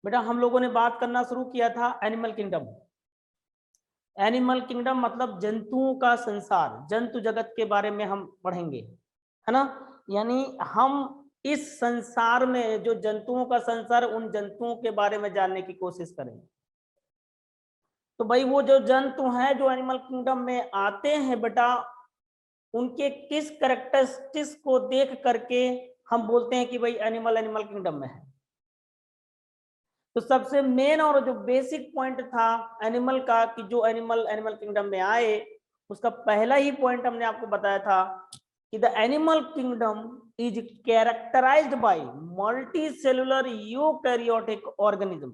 बेटा हम लोगों ने बात करना शुरू किया था एनिमल किंगडम। एनिमल किंगडम मतलब जंतुओं का संसार, जंतु जगत के बारे में हम पढ़ेंगे, है ना। यानी हम इस संसार में जो जंतुओं का संसार, उन जंतुओं के बारे में जानने की कोशिश करेंगे। तो भाई वो जो जंतु हैं जो एनिमल किंगडम में आते हैं बेटा, उनके किस कैरेक्टरिस्टिक्स को देख करके हम बोलते हैं कि भाई एनिमल एनिमल किंगडम में है। तो सबसे मेन और जो बेसिक पॉइंट था एनिमल का कि जो एनिमल एनिमल किंगडम में आए, उसका पहला ही पॉइंट हमने आपको बताया था कि the animal kingdom is characterised by multicellular eukaryotic organism.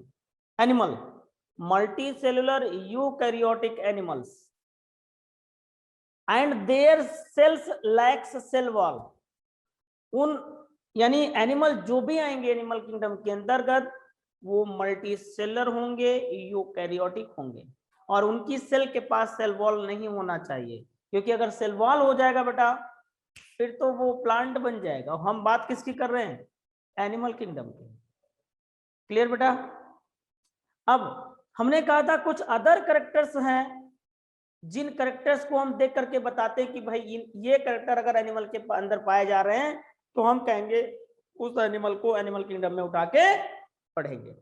Animal, multicellular eukaryotic animals and their cells lacks cell wall. उन यानी एनिमल जो भी आएंगे एनिमल किंगडम के अंतर्गत वो मल्टी सेलर होंगे, यूकैरियोटिक होंगे, और उनकी सेल के पास सेल वॉल नहीं होना चाहिए, क्योंकि अगर सेल वॉल हो जाएगा बेटा फिर तो वो प्लांट बन जाएगा। हम बात किसकी कर रहे हैं? एनिमल किंगडम की। क्लियर बेटा? अब हमने कहा था कुछ अदर कैरेक्टर्स हैं जिन कैरेक्टर्स को हम देख करके बताते हैं कि भाई ये कैरेक्टर अगर एनिमल के अंदर पाए जा रहे हैं तो हम कहेंगे उस एनिमल को एनिमल किंगडम में उठा के पढ़ेंगे।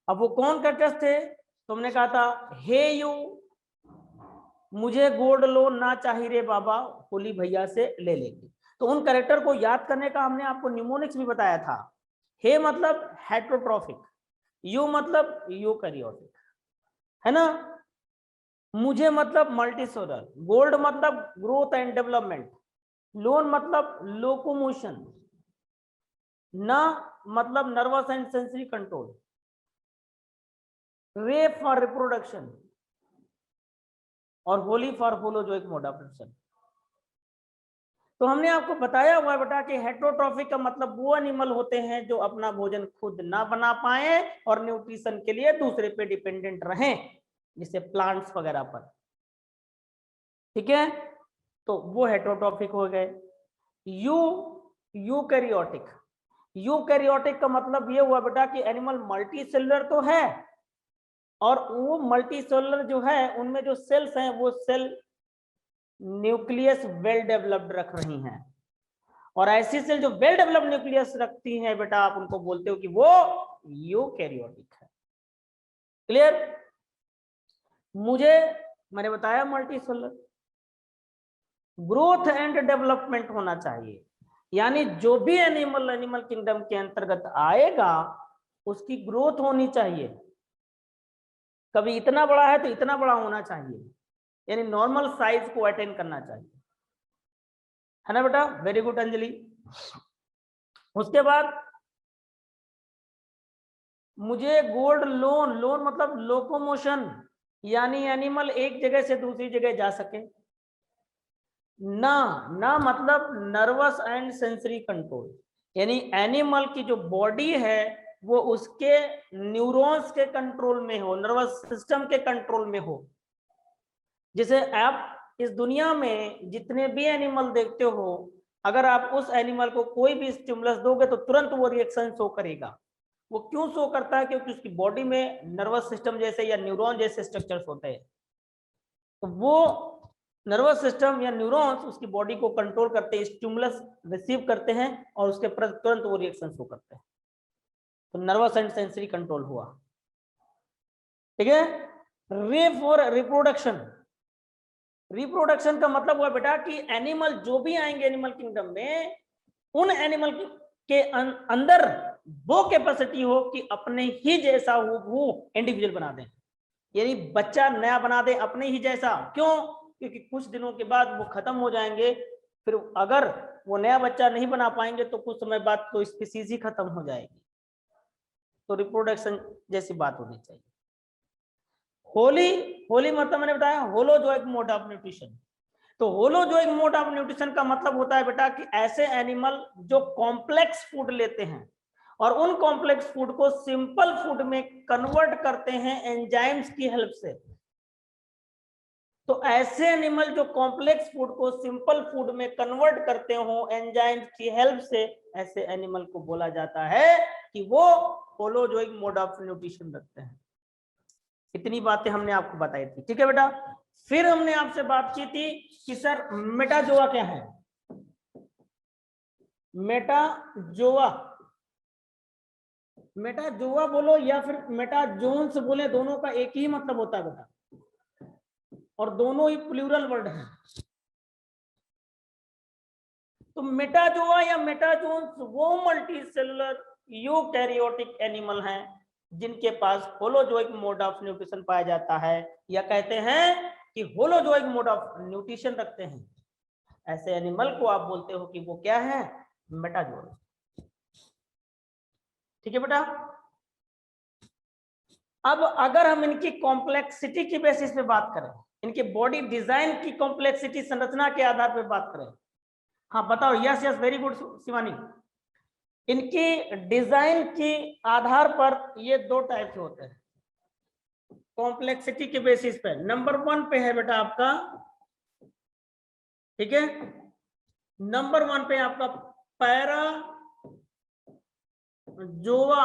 अब वो कौन कैरेक्टर्स थे? तो हमने कहा था हे यू, मुझे गोल्ड लोन ना चाहिए रे बाबा, होली भैया से ले लेंगे। तो उन कैरेक्टर को याद करने का हमने आपको निमोनिक्स भी बताया था। हे मतलब हेट्रोट्रॉफिक, यू मतलब यूकैरियोटिक, है ना। मुझे मतलब मल्टीसेलुलर, गोल्ड मतलब ग्रोथ एंड डेवलपमेंट, लोन मतलब लोकोमोशन, ना मतलब नर्वस एंड सेंसरी कंट्रोल, रे फॉर रिप्रोडक्शन, और Holi for holozoic mode of action. तो हमने आपको बताया हुआ है बेटा कि हेट्रोट्रॉफिक का मतलब वो एनिमल होते हैं जो अपना भोजन खुद ना बना पाए और न्यूट्रिशन के लिए दूसरे पे डिपेंडेंट रहें, जैसे प्लांट्स वगैरह पर। ठीक है, तो वो हेट्रोट्रॉफिक हो गए। यूकैरियोटिक, यूकैरियोटिक का मतलब ये हुआ बेटा कि एनिमल मल्टी सेलुलर तो है, और वो मल्टी सेलुलर जो है उनमें जो सेल्स हैं वो सेल न्यूक्लियस वेल डेवलप्ड रख रही हैं, और ऐसी सेल जो वेल डेवलप्ड न्यूक्लियस रखती हैं बेटा आप उनको बोलते हो कि वो यूकैरियोटिक है। क्लियर? मुझे मैंने बताया multi cellular, growth and development होना चाहिए, यानी जो भी एनिमल एनिमल किंगडम के अंतर्गत आएगा उसकी ग्रोथ होनी चाहिए। कभी इतना बड़ा है तो इतना बड़ा होना चाहिए, यानी नॉर्मल साइज को अटेन करना चाहिए, है ना बेटा। Very good Anjali. उसके बाद मुझे गोल्ड लोन, लोन मतलब लोकोमोशन, यानी एनिमल एक जगह से दूसरी जगह जा सके। ना, ना मतलब नर्वस एंड सेंसरी कंट्रोल, यानी एनिमल की जो बॉडी है वो उसके न्यूरॉन्स के कंट्रोल में हो, नर्वस सिस्टम के कंट्रोल में हो। जैसे आप इस दुनिया में जितने भी एनिमल देखते हो, अगर आप उस एनिमल को कोई भी स्टिमुलस दोगे तो तुरंत वो रिएक्शन शो करेगा। वो क्यों शो करता है? क्योंकि उसकी बॉडी में नर्वस सिस्टम जैसे या न्यूरॉन जैसे स्ट्रक्चर्स होते हैं, तो वो नर्वस सिस्टम या न्यूरॉन्स उसकी बॉडी को कंट्रोल करते हैं, स्टिमुलस रिसीव करते हैं और उसके तुरंत वो रिएक्शन शो करते हैं। तो नर्वस एंड सेंसरी कंट्रोल हुआ। ठीक है। रे फॉर रिप्रोडक्शन, रिप्रोडक्शन का मतलब हुआ बेटा कि एनिमल जो भी आएंगे एनिमल किंगडम में, उन एनिमल के अंदर वो कैपेसिटी हो कि अपने ही जैसा हो वो इंडिविजुअल बना दें, यानी बच्चा नया बना दे अपने ही जैसा। क्यों? क्योंकि कुछ दिनों के बाद वो खत्म हो जाएंगे, फिर अगर वो नया बच्चा नहीं बना पाएंगे तो कुछ समय बाद तो स्पीसीज ही खत्म हो जाएगी। तो रिप्रोडक्शन जैसी बात होनी चाहिए। होली, होली मतलब मैंने बताया होलोजोइक मोड ऑफ न्यूट्रिशन। तो होलोजोइक मोड ऑफ न्यूट्रिशन का मतलब होता है बेटा कि ऐसे एनिमल जो कॉम्प्लेक्स फूड लेते हैं और उन कॉम्प्लेक्स फूड को सिंपल फूड में कन्वर्ट करते हैं एंजाइम्स की हेल्प से। तो ऐसे एनिमल जो कॉम्प्लेक्स फूड को सिंपल फूड में कन्वर्ट करते हो एंजाइम की हेल्प से, ऐसे एनिमल को बोला जाता है कि वो होलोजोइक मोड ऑफ न्यूट्रिशन रखते हैं। इतनी बातें हमने आपको बताई थी, ठीक है बेटा। फिर हमने आपसे बात की थी कि सर मेटाजोआ क्या है। मेटाजोआ, मेटाजोआ बोलो या फिर मेटाजोन्स बोले, दोनों का एक ही मतलब होता है बेटा, और दोनों ही प्लूरल वर्ड हैं। तो मेटाजोआ या मेटाजोन्स वो मल्टीसेलुलर यूकैरियोटिक एनिमल हैं जिनके पास होलोजोइक मोड ऑफ न्यूट्रिशन पाया जाता है, या कहते हैं कि होलोजोइक मोड ऑफ न्यूट्रिशन रखते हैं। ऐसे एनिमल को आप बोलते हो कि वो क्या है, मेटाजोआ। ठीक है बेटा। अब अगर हम इनकी कॉम्प्लेक्सिटी की बेसिस पे बात करें, इनके बॉडी डिजाइन की कॉम्प्लेक्सिटी संरचना के आधार पर बात करें, हाँ बताओ, yes yes very good Shivani. इनकी डिजाइन के आधार पर ये दो टाइप के होते हैं कॉम्प्लेक्सिटी के बेसिस पे। नंबर 1 पे है बेटा आपका, ठीक है, नंबर 1 पे आपका पैरा जोआ,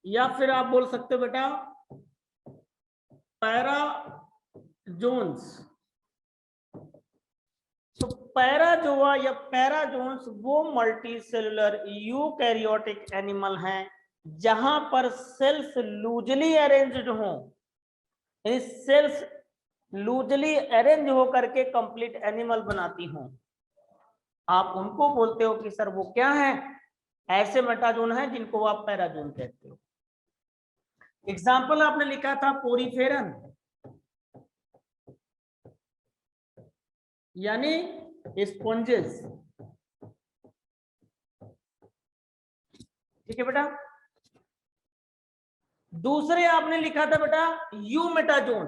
या फिर आप बोल सकते हो बेटा पैरा जोन्स। तो पैराजोआ या पैराजोन्स वो मल्टीसेलुलर यूकैरियोटिक एनिमल हैं जहां पर सेल्स लूजली अरेंज्ड हो, सेल्स लूजली अरेंज हो करके कंप्लीट एनिमल बनाती हो। आप उनको बोलते हो कि सर वो क्या है, ऐसे मेटाजोन है जिनको आप पैराजोन कहते हो। एग्जाम्पल आपने लिखा था पोरीफेरन, यानी स्पॉन्जेस, ठीक है बेटा। दूसरे आपने लिखा था बेटा यू मेटाजोन,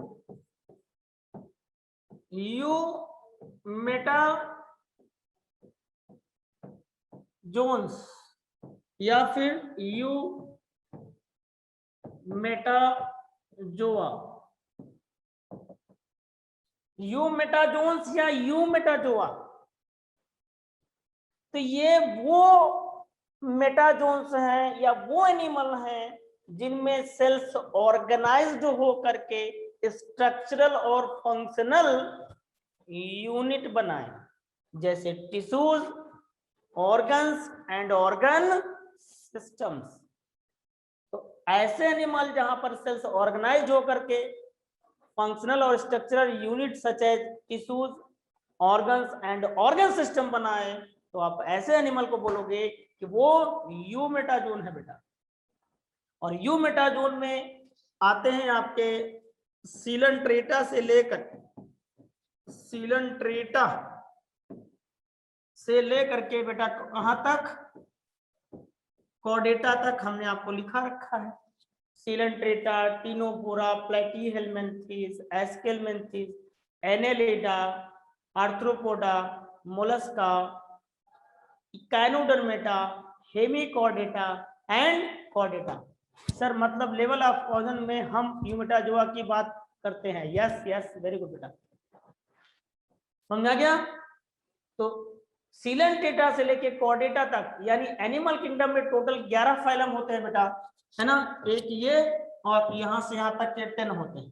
यू मेटा जोन्स, या फिर यू मेटाजोआ। यू मेटाजोन्स या यू मेटाजोआ, तो ये वो मेटाजोन्स हैं या वो एनिमल हैं जिनमें सेल्स ऑर्गेनाइज्ड हो करके स्ट्रक्चरल और फंक्शनल यूनिट बनाए, जैसे tissues, organs and organ systems. तो ऐसे एनिमल जहां पर सेल्स ऑर्गेनाइज हो करके फंक्शनल और structural unit such as tissues, organs and organ system बनाए, तो आप ऐसे एनिमल को बोलोगे कि वो यू मेटाजोन है बेटा। और यू मेटाजोन में आते हैं आपके सीलेंट्रेटा से लेकर, सीलेंट्रेटा से लेकर के बेटा कहां तक, कॉर्डेटा तक हमने आपको लिखा रखा है। Coelenterata, ctenophora, platyhelminthes, aschelminthes, annelida, arthropoda, mollusca, echinodermata, hemichordata and chordata. Sir मतलब लेवल ऑफ ओजन में हम यूमेटाजोआ की बात करते हैं। यस यस वेरी गुड बेटा, समझा गया। तो सीलेंट्रेटा से लेके कॉर्डेटा तक, यानी एनिमल किंगडम में टोटल 11 फाइलम होते हैं बेटा, है ना। एक ये और यहां से यहां तक के 10 होते हैं,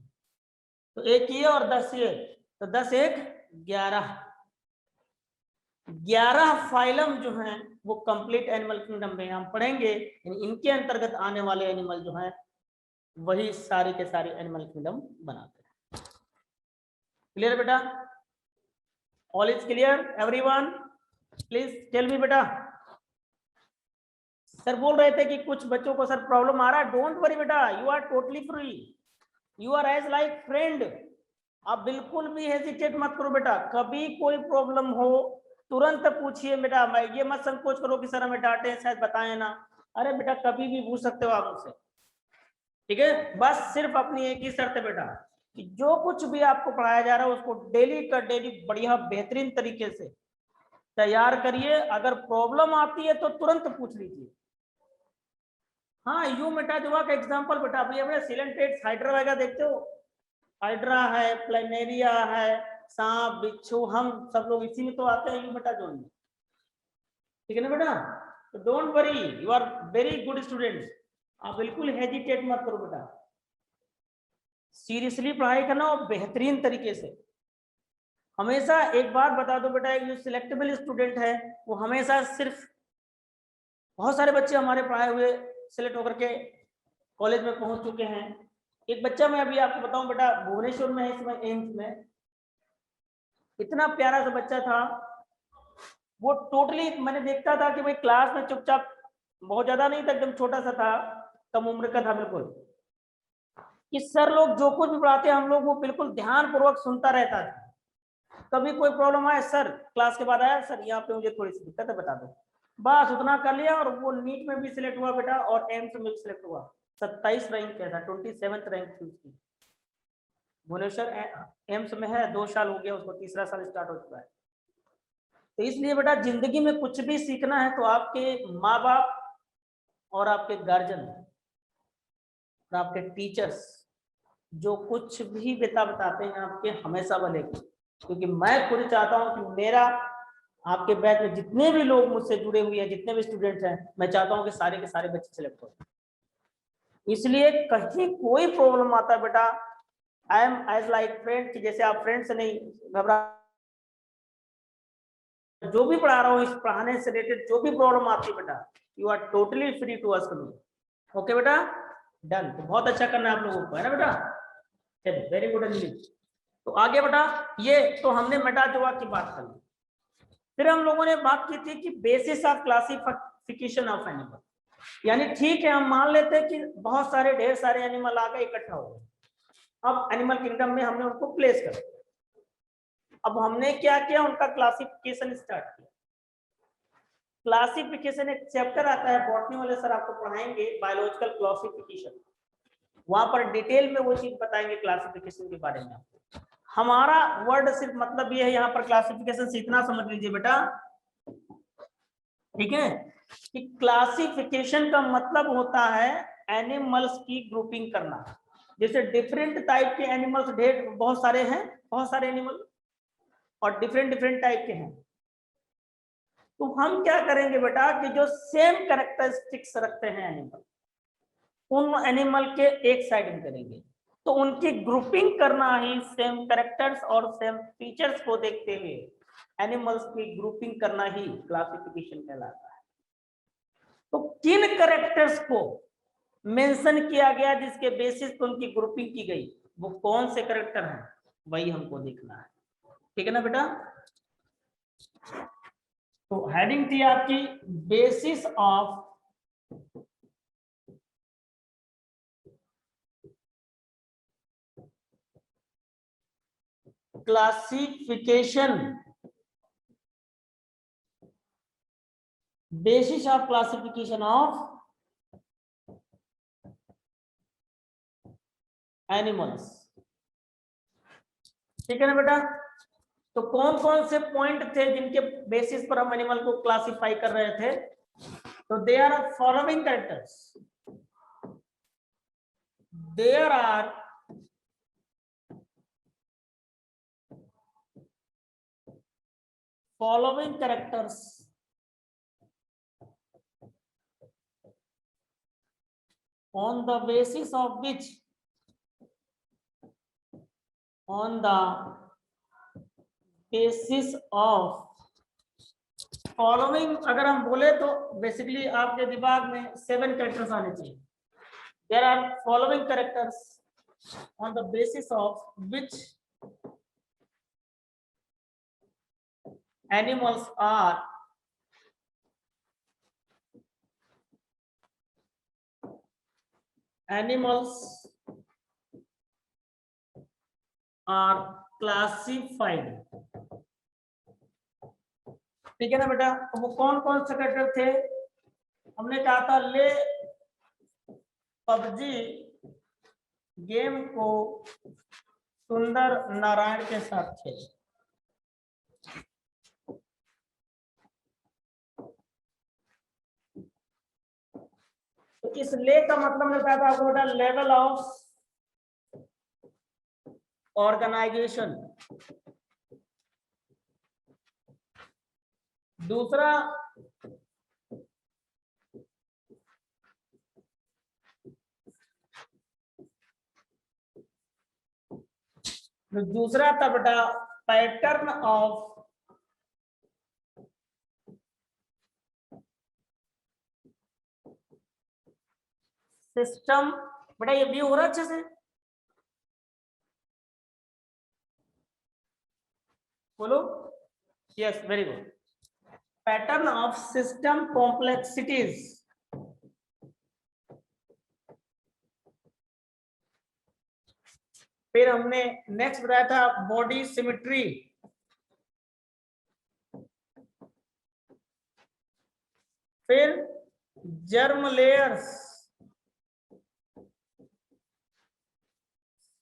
तो एक ये और 10 ये, तो 10 1 11, 11 फाइलम जो हैं वो कंप्लीट एनिमल किंगडम में हम पढ़ेंगे। इनके अंतर्गत आने वाले एनिमल जो हैं वही सारे के सारे एनिमल किंगडम बनाते हैं। क्लियर बेटा, all is clear everyone, please tell me बेटा। सर बोल रहे थे कि कुछ बच्चों को सर प्रॉब्लम आ रहा है, डोंट वरी बेटा, you are totally free, you are as like friend. आप बिल्कुल भी हेजिटेट मत करो बेटा, कभी कोई प्रॉब्लम हो तुरंत पूछिए बेटा। मैं ये मत संकोच करो कि सर हमें डांटे शायद बताए ना, अरे बेटा कभी भी पूछ सकते हो आप मुझसे, ठीक है। बस सिर्फ अपनी एक ही शर्त है बेटा कि जो कुछ भी आपको पढ़ाया जा रहा है उसको डेली का डेली बढ़िया बेहतरीन तरीके से तैयार करिए। अगर प्रॉब्लम आती है तो तुरंत पूछ लीजिए। हाँ यू मेटाजोआ का एग्जांपल बेटा, अभी अपने सीलेंट्रेट हाइड्रा वगैरह देखते हो, हाइड्रा है, प्लेनेरिया है, सांप बिच्छू, हम सब लोग इसी में तो आते हैं बेटा जोन में, ठीक है ना बेटा। तो don't worry, you are very good student, आप बिल्कुल हेजिटेट मत करो बेटा, सीरियसली पढ़ाई करना और बेहतरीन तरीके से। हमेशा एक बात बता दो बेटा, एक जो सिलेक्टेबल स्टूडेंट है वो हमेशा सिर्फ, बहुत सारे बच्चे हमारे पढ़ाए हुए सिलेक्ट होकर के कॉलेज में पहुंच चुके हैं। एक बच्चा मैं अभी आपको बताऊं बेटा, भुवनेश्वर में है इस समय एम्स में, इतना प्यारा सा बच्चा था वो, टोटली मैंने देखता था कि भाई क्लास में चुपचाप, बहुत ज्यादा नहीं था, एकदम छोटा सा था, कम उम्र का था बिल्कुल, कि सर लोग जो कुछ भी पढ़ाते हम लोग वो बिल्कुल ध्यान पूर्वक सुनता रहता था। कभी कोई प्रॉब्लम आए, सर क्लास के बाद आया, सर यहाँ पे मुझे थोड़ी सी दिक्कत है बता दो, बस उतना कर लिया। और वो नीट में भी सिलेक्ट हुआ बेटा और एम्स में भी सिलेक्ट हुआ, 27 रैंक पे था, 27th रैंक थी उसकी। भुवनेश्वर एम्स में है, 2 साल हो गया उसको, तीसरा साल स्टार्ट हो चुका है। तो इसलिए बेटा जिंदगी में कुछ भी सीखना है तो आपके माँ बाप और आपके गार्जियन और आपके टीचर्स जो कुछ भी बेटा बताते हैं आपके, हमेशा बनेगी। क्योंकि मैं खुद चाहता हूं कि मेरा आपके बैच में जितने भी लोग मुझसे जुड़े हुए हैं, जितने भी स्टूडेंट्स हैं, मैं चाहता हूं कि सारे के सारे बच्चे सिलेक्ट हो। इसलिए कहीं कोई प्रॉब्लम आता है बेटा, I am as like friend, कि जैसे आप फ्रेंड से नहीं घबरा, जो भी पढ़ा रहा हूँ इस पढ़ाने से रिलेटेड जो भी प्रॉब्लम आती है बेटा, you are totally free to ask me. Okay बेटा, डन। तो बहुत अच्छा करना है आप लोगों को, है ना बेटा, चलिए वेरी गुड अंजलि। तो आगे बेटा, ये तो हमने मेटा जोआ की बात कर ली। फिर हम लोगों ने बात की थी कि basis of classification of animal, यानी ठीक है हम मान लेते हैं कि बहुत सारे ढेर सारे एनिमल आ गए, इकट्ठा हो गए, अब एनिमल किंगडम में हमने उनको प्लेस कर दिया। अब हमने क्या किया, उनका क्लासिफिकेशन स्टार्ट किया। क्लासिफिकेशन एक चैप्टर आता है, बॉटनी वाले सर आपको पढ़ाएंगे बायोलॉजिकल क्लासिफिकेशन, वहां पर डिटेल में वो चीज बताएंगे क्लासिफिकेशन के बारे में। हमारा वर्ड सिर्फ मतलब ये है, यहाँ पर क्लासिफिकेशन से इतना समझ लीजिए बेटा, ठीक है, कि क्लासिफिकेशन का मतलब होता है एनिमल्स की ग्रुपिंग करना। जैसे डिफरेंट टाइप के एनिमल्स, ढेर बहुत सारे हैं, बहुत सारे एनिमल और डिफरेंट डिफरेंट टाइप के हैं। तो हम क्या करेंगे बेटा, कि जो सेम कैरेक्टरिस्टिक्स रखते हैं एनिमल, उन एनिमल के एक साइड में करेंगे। तो उनकी ग्रुपिंग करना ही, सेम कैरेक्टर्स और सेम फीचर्स को देखते हुए एनिमल्स की ग्रुपिंग करना ही क्लासिफिकेशन कहलाता है। तो किन कैरेक्टर्स को मेंशन किया गया जिसके बेसिस पर उनकी ग्रुपिंग की गई, वो कौन से कैरेक्टर हैं, वही हमको देखना है, ठीक है ना बेटा। तो हेडिंग थी आपकी basis of classification, basis of classification of animals, ठीक है ना बेटा। तो कौन कौन से पॉइंट थे जिनके बेसिस पर हम एनिमल को क्लासिफाई कर रहे थे, तो there are following characters, there are following characters on the basis of which, on the basis of following, अगर हम बोले तो बेसिकली आपके दिमाग में 7 कैरेक्टर्स आने चाहिए। There are following characters on the basis of which animals are classified, ठीक है ना बेटा। तो वो कौन कौन से कैरेक्टर थे, हमने कहा था ले पबजी गेम को सुंदर नारायण के साथ खेले। तो इस ले का मतलब मैं बताया था आपको बेटा, लेवल ऑफ ऑर्गेनाइजेशन। दूसरा था बेटा पैटर्न ऑफ सिस्टम। बेटा ये व्यू हो रहा है अच्छे से, बोलो yes, very good. Pattern of system complexities. फिर हमने नेक्स्ट बताया था बॉडी सिमेट्री। फिर जर्म लेयर्स,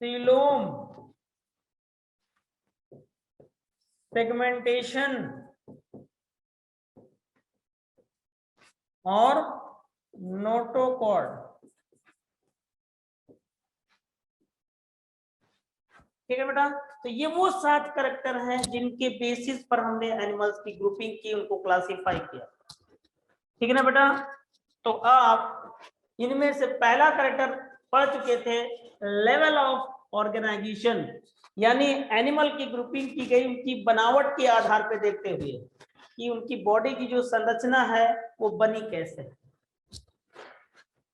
सीलोम, सेगमेंटेशन और नोटोकॉर्ड। ठीक है बेटा, तो ये वो 7 कैरेक्टर हैं जिनके बेसिस पर हमने एनिमल्स की ग्रुपिंग की, उनको क्लासिफाई किया। ठीक है ना बेटा, तो आप इनमें से पहला कैरेक्टर पढ़ चुके थे, लेवल ऑफ ऑर्गेनाइजेशन, यानी एनिमल की ग्रुपिंग की गई उनकी बनावट के आधार पर देखते हुए कि उनकी बॉडी की जो संरचना है वो बनी कैसे।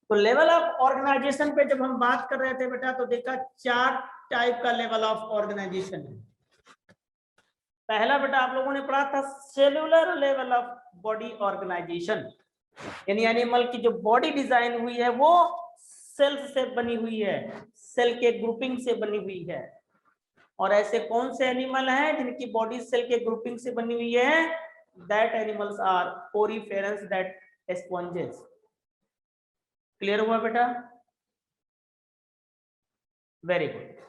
तो लेवल ऑफ ऑर्गेनाइजेशन पे जब हम बात कर रहे थे बेटा, तो देखा 4 टाइप का लेवल ऑफ ऑर्गेनाइजेशन है। पहला बेटा आप लोगों ने पढ़ा था cellular level of body organisation, यानी एनिमल की जो बॉडी डिजाइन हुई है वो सेल्स से बनी हुई है, सेल के ग्रुपिंग से बनी हुई है। और ऐसे कौन से एनिमल हैं जिनकी बॉडी सेल के ग्रुपिंग से बनी हुई है? That animals are poriferans, that sponges. Clear हुआ बेटा? Very good.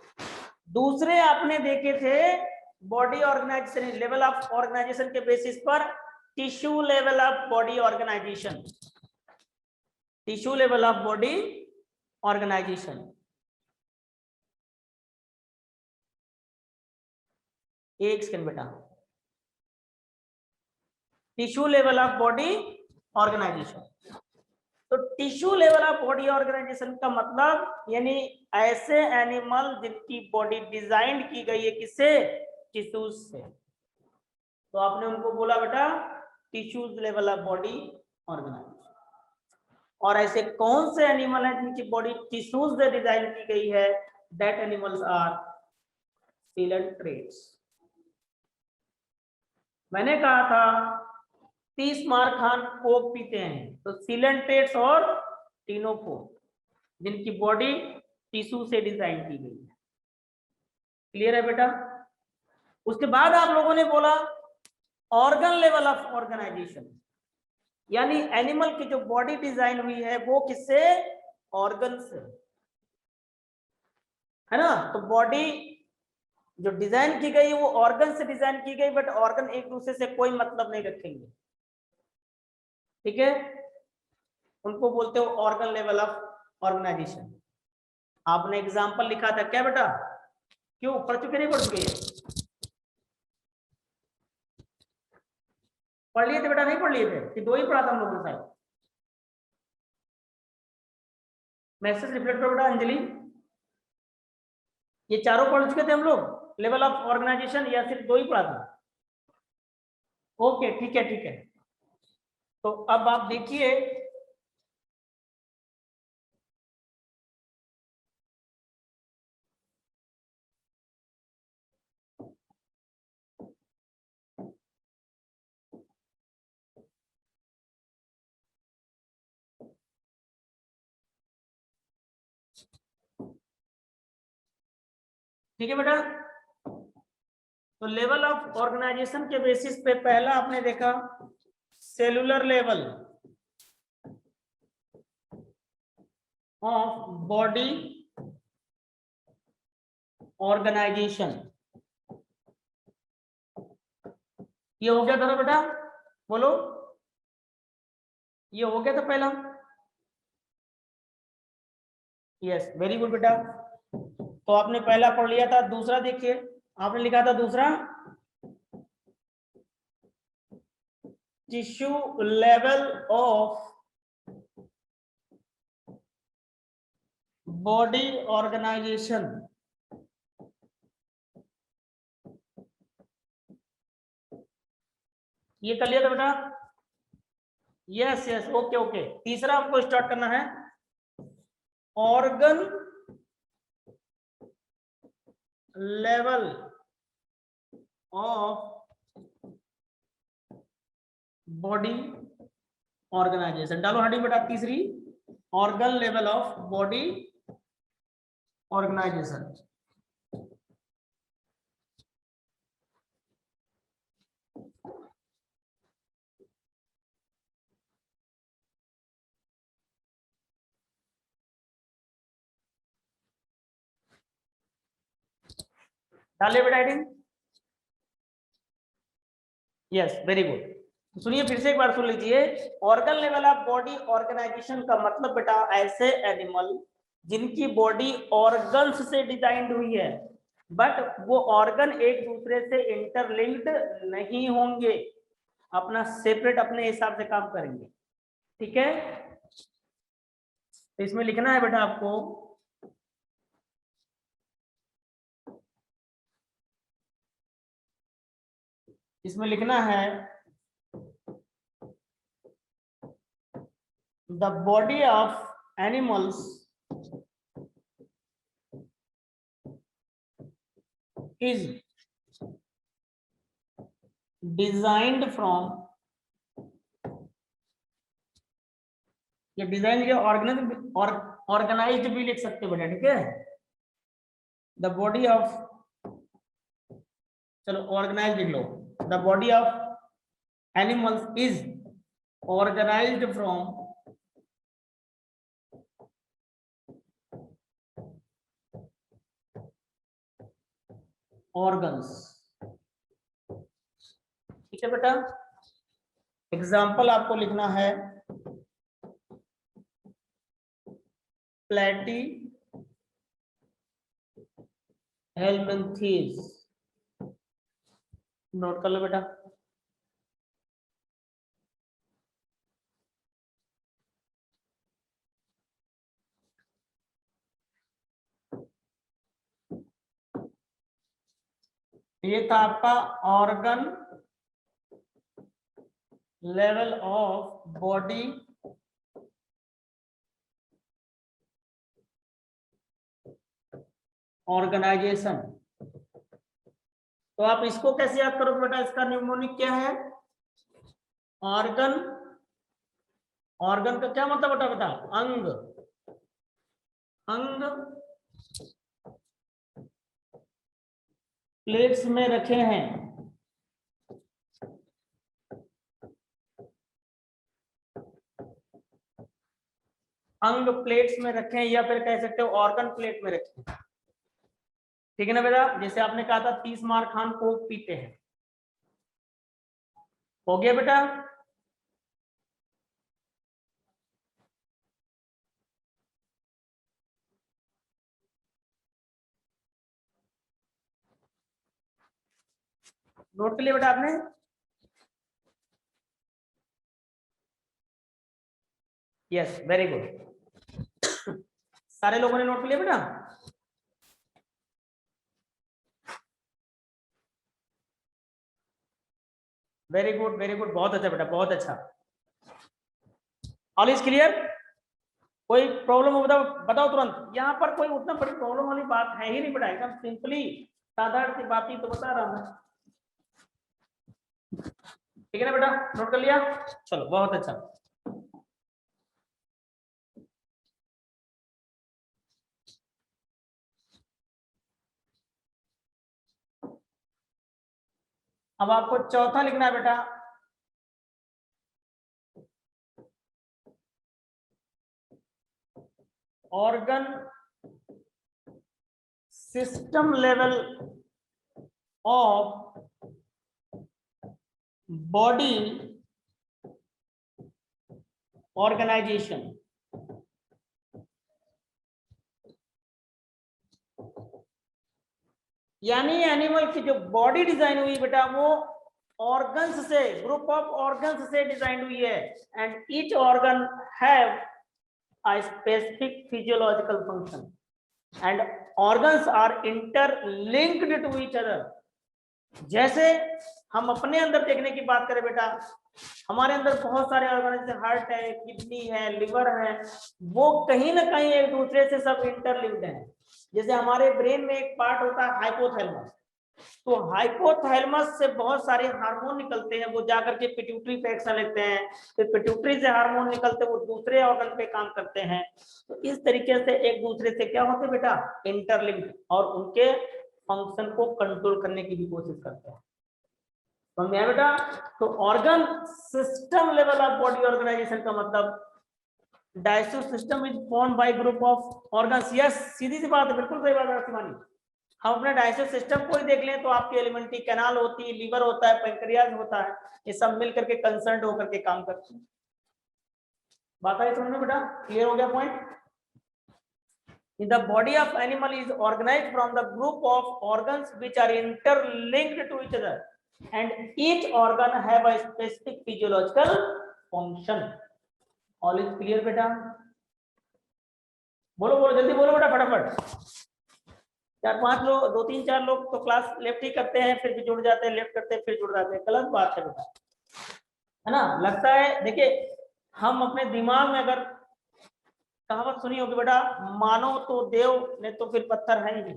दूसरे आपने देखे थे body organisation, level of organisation के बेसिस पर tissue level of body organisation, tissue level of body organisation. एक सेकंड बेटा, tissue level of body organisation. तो tissue level of body organisation का मतलब यानी ऐसे एनिमल जिनकी बॉडी डिजाइन की गई है किससे? टिश्यूज से। तो आपने उनको बोला बेटा tissues level of body organisation. और ऐसे कौन से एनिमल हैं जिनकी बॉडी टिश्यूज से डिजाइन की गई है? That animals are coelenterates. मैंने कहा था 30 मार खान कोक पीते हैं, तो सीलेंट्रेट्स और टिनोफोर जिनकी बॉडी टिश्यू से डिजाइन की गई है। क्लियर है बेटा? उसके बाद आप लोगों ने बोला ऑर्गन लेवल ऑफ ऑर्गेनाइजेशन, यानी एनिमल की जो बॉडी डिजाइन हुई है वो किससे? ऑर्गन से, है ना? तो बॉडी जो डिजाइन की गई वो ऑर्गन से डिजाइन की गई, बट ऑर्गन एक दूसरे से कोई मतलब नहीं रखेंगे। ठीक है, उनको बोलते हो ऑर्गन लेवल ऑफ ऑर्गेनाइजेशन। आपने एग्जांपल लिखा था क्या बेटा? क्यों पढ़ चुके नहीं पढ़ चुके? पढ़ लिए थे बेटा, नहीं पढ़ लिए थे कि 2 ही पढ़ा था हम लोगों ने? साहब मैसेज रिफ्लेक्ट करो बेटा। अंजलि, ये चारों पढ़ चुके थे हम लोग लेवल ऑफ ऑर्गेनाइजेशन, या सिर्फ 2 ही पढ़ा था? ओके ठीक है, ठीक है। तो अब आप देखिए ठीक है बेटा, तो लेवल ऑफ ऑर्गेनाइजेशन के बेसिस पे पहला आपने देखा cellular level of body organisation. ये हो गया था ना बेटा? बोलो, ये हो गया था पहला? यस, वेरी गुड बेटा। तो आपने पहला पढ़ लिया था। दूसरा देखिए, आपने लिखा था दूसरा, tissue level of body organisation. ये कर लिया था बेटा? Yes yes, okay okay. तीसरा आपको स्टार्ट करना है, organ level of body organisation. डालो हडी बेटा तीसरी, organ level of body organisation. डालिए बेटा हेडिंग। Yes very good. सुनिए फिर से एक बार सुन लीजिए, organ level of body organisation का मतलब बेटा ऐसे एनिमल जिनकी बॉडी ऑर्गन्स से डिजाइंड हुई है, बट वो ऑर्गन एक दूसरे से इंटरलिंक्ड नहीं होंगे, अपना सेपरेट अपने हिसाब से काम करेंगे। ठीक है, तो इसमें लिखना है बेटा आपको, इसमें लिखना है the body of animals is designed from, ये डिजाइन जो ऑर्गेनाइज्ड भी लिख सकते हो बेटा, ठीक है। द बॉडी ऑफ, चलो ऑर्गेनाइज्ड लिख लो, the body of animals is organised from organs. ठीक है बेटा, एग्जाम्पल आपको लिखना है, प्लेटी हेल्मिंथीज। नोट कर लो बेटा। ये था आपका organ level of body organisation. तो आप इसको कैसे याद करोगे बेटा, इसका न्यूमोनिक क्या है? ऑर्गन, ऑर्गन का क्या मतलब बेटा, बता, अंग, अंग प्लेट्स में रखे हैं, अंग प्लेट्स में रखे हैं, या फिर कह सकते हो ऑर्गन प्लेट में रखे हैं। ठीक है ना बेटा, जैसे आपने कहा था 30 मार खान कोक पीते हैं, हो गया बेटा। नोट कर लिया बेटा आपने? यस वेरी गुड, सारे लोगों ने नोट कर लिया बेटा? वेरी गुड वेरी गुड, बहुत अच्छा बेटा, बहुत अच्छा। All is clear? कोई प्रॉब्लम हो बताओ, बताओ तुरंत। यहाँ पर कोई उतना बड़ी प्रॉब्लम वाली बात है ही नहीं बेटा, एकदम सिंपली साधारण सी बात ही तो बता रहा हूँ। ठीक है ना बेटा, नोट कर लिया? चलो बहुत अच्छा। अब आपको चौथा लिखना है बेटा, organ system level of body organisation. यानी एनिमल की जो बॉडी डिजाइन हुई बेटा वो ऑर्गन्स से, ग्रुप ऑफ ऑर्गन्स से डिजाइन हुई है, and each organ have a specific physiological function and organs are interlinked to each other. जैसे हम अपने अंदर देखने की बात करें बेटा, हमारे अंदर बहुत सारे ऑर्गन जैसे हार्ट है, किडनी है, लिवर है, वो कहीं ना कहीं एक दूसरे से सब इंटरलिंक्ड हैं। जैसे हमारे ब्रेन में एक पार्ट होता है हाइपोथैलेमस, तो हाइपोथैलेमस से बहुत सारे हार्मोन निकलते हैं, वो जाकर के पिट्यूटरी पे एक्शन लेते हैं, फिर पिट्यूटरी से हार्मोन निकलते हैं, वो दूसरे ऑर्गन पे काम करते हैं। तो इस तरीके से एक दूसरे से क्या होते हैं बेटा, इंटरलिंक्ड, और उनके फंक्शन को कंट्रोल करने की भी कोशिश करते हैं। समझ में आया बेटा? तो organ system level of body organisation का मतलब digestive system is formed by group of organs. Yes, सीधी सी बात है, बिल्कुल सही बात है शिवानी। हम अपने डाइजेस्टिव सिस्टम को ही देख लें तो आपकी एलिमेंट्री कैनाल होती है, लीवर होता है, पैंक्रियाज होता है, ये सब मिलकर के कंसर्न होकर के काम करते हैं। बात आई समझ में बेटा? क्लियर हो गया point? The body of animal is organized from the group of organs which are interlinked to each other, and each organ have a specific physiological function. All is clear बेटा? बोलो बोलो जल्दी बोलो बेटा, फटाफट। 4-5 लोग, 2-3-4 लोग तो क्लास लेफ्ट ही करते हैं, फिर भी जुड़ जाते हैं, लेफ्ट करते हैं फिर जुड़ जाते हैं, गलत बात है बेटा, है ना? लगता है देखिए, हम अपने दिमाग में अगर कहावत सुनी होगी बेटा, मानो तो देव नहीं तो फिर पत्थर है ही नहीं।